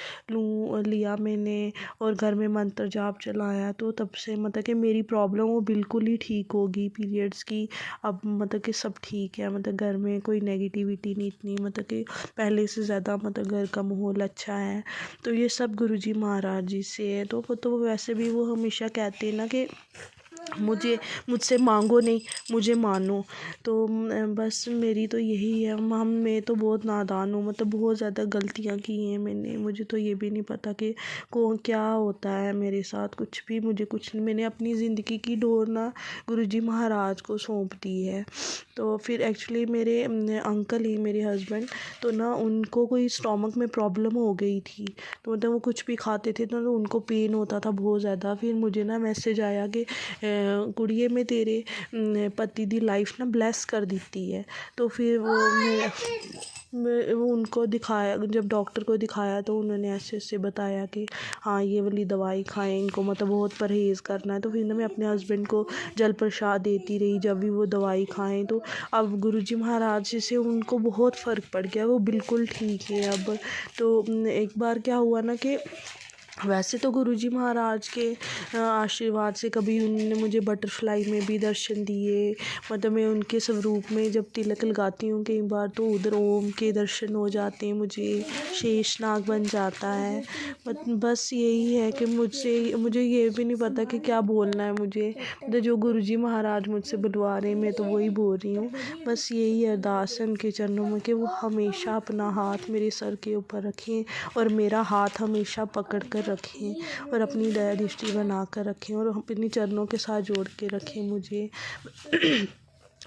Speaker 5: लिया मैंने और घर में मंत्र जाप चलाया, तो तब से मतलब कि मेरी प्रॉब्लम वो बिल्कुल ही ठीक होगी पीरियड्स की। अब मतलब कि सब ठीक है, मतलब घर में कोई नेगेटिविटी नहीं इतनी, मतलब कि पहले से ज़्यादा मतलब घर का माहौल अच्छा है। तो ये सब गुरुजी महाराज जी से है। तो वैसे भी वो हमेशा कहते हैं ना कि मुझसे मांगो नहीं, मुझे मानो। तो बस मेरी तो यही है। मैं तो बहुत नादान हूँ, मतलब बहुत ज़्यादा गलतियाँ की हैं मैंने। मुझे तो ये भी नहीं पता कि क्या होता है मेरे साथ, कुछ भी मुझे कुछ नहीं। मैंने अपनी ज़िंदगी की डोर ना गुरुजी महाराज को सौंप दी है। तो फिर एक्चुअली मेरे अंकल ही मेरे हस्बैंड, तो ना उनको कोई स्टोमक में प्रॉब्लम हो गई थी। तो मतलब वो कुछ भी खाते थे तो उनको पेन होता था बहुत ज़्यादा। फिर मुझे ना मैसेज आया कि कुड़िए में तेरे पति दी लाइफ ना ब्लेस कर दी है। तो फिर वो उनको दिखाया, जब डॉक्टर को दिखाया तो उन्होंने ऐसे ऐसे बताया कि हाँ ये वाली दवाई खाएं, इनको मतलब बहुत परहेज़ करना है। तो फिर ना मैं अपने हस्बैंड को जल प्रसाद देती रही जब भी वो दवाई खाएं। तो अब गुरुजी महाराज से उनको बहुत फ़र्क पड़ गया, वो बिल्कुल ठीक है अब। तो एक बार क्या हुआ ना कि वैसे तो गुरुजी महाराज के आशीर्वाद से कभी उन्होंने मुझे बटरफ्लाई में भी दर्शन दिए, मतलब मैं उनके स्वरूप में जब तिलक लगाती हूँ कई बार तो उधर ओम के दर्शन हो जाते हैं, मुझे शेषनाग बन जाता है। बस यही है कि मुझे ये भी नहीं पता कि क्या बोलना है मुझे, मतलब जो गुरुजी महाराज मुझसे बुलवा रहे हैं मैं तो वही बोल रही हूँ। बस यही अरदास है उनके चरणों में कि वो हमेशा अपना हाथ मेरे सर के ऊपर रखें और मेरा हाथ हमेशा पकड़ कर रखें और अपनी दया दृष्टि बना कर रखें और अपने चरणों के साथ जोड़ के रखें मुझे।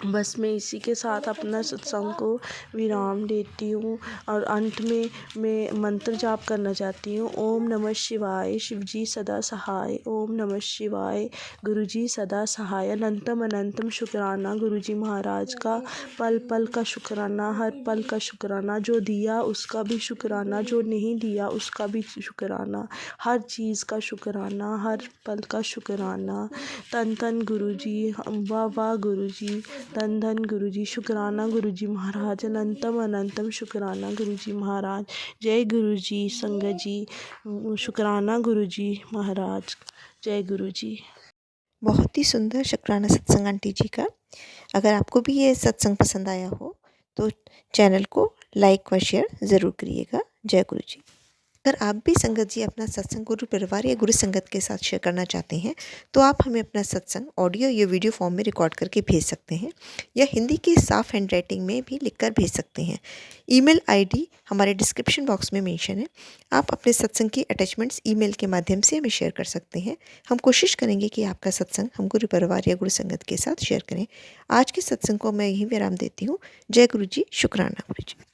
Speaker 5: बस मैं इसी के साथ अपना सत्संग को विराम देती हूँ और अंत में मैं मंत्र जाप करना चाहती हूँ। ओम नमः शिवाय, शिवजी सदा सहाय। ओम नमः शिवाय, गुरुजी सदा सहाय। अनंतम अनंतम शुक्राना गुरुजी महाराज का, पल पल का शुक्राना, हर पल का शुक्राना। जो दिया उसका भी शुक्राना, जो नहीं दिया उसका भी शुक्राना, हर चीज़ का शुक्राना, हर पल का शुक्राना। तन तन गुरुजी, वाह वाह गुरुजी, धन धन गुरुजी, शुक्राना गुरुजी महाराज, अनंतम अनंतम शुक्राना गुरुजी महाराज। जय गुरुजी संगत जी, शुक्राना गुरुजी महाराज, जय गुरुजी।
Speaker 1: बहुत ही सुंदर शुक्राना सत्संग आंटी जी का। अगर आपको भी ये सत्संग पसंद आया हो तो चैनल को लाइक व शेयर ज़रूर करिएगा। जय गुरु जी। अगर आप भी संगत जी अपना सत्संग गुरु परिवार या गुरु संगत के साथ शेयर करना चाहते हैं तो आप हमें अपना सत्संग ऑडियो या वीडियो फॉर्म में रिकॉर्ड करके भेज सकते हैं या हिंदी की साफ हैंड राइटिंग में भी लिखकर भेज सकते हैं। ईमेल आईडी हमारे डिस्क्रिप्शन बॉक्स में मेंशन है। आप अपने सत्संग की अटैचमेंट्स ईमेल के माध्यम से हमें शेयर कर सकते हैं। हम कोशिश करेंगे कि आपका सत्संग हम गुरु परिवार या गुरु संगत के साथ शेयर करें। आज के सत्संग को मैं यहीं विराम देती हूँ। जय गुरु जी, शुक्राना गुरु जी।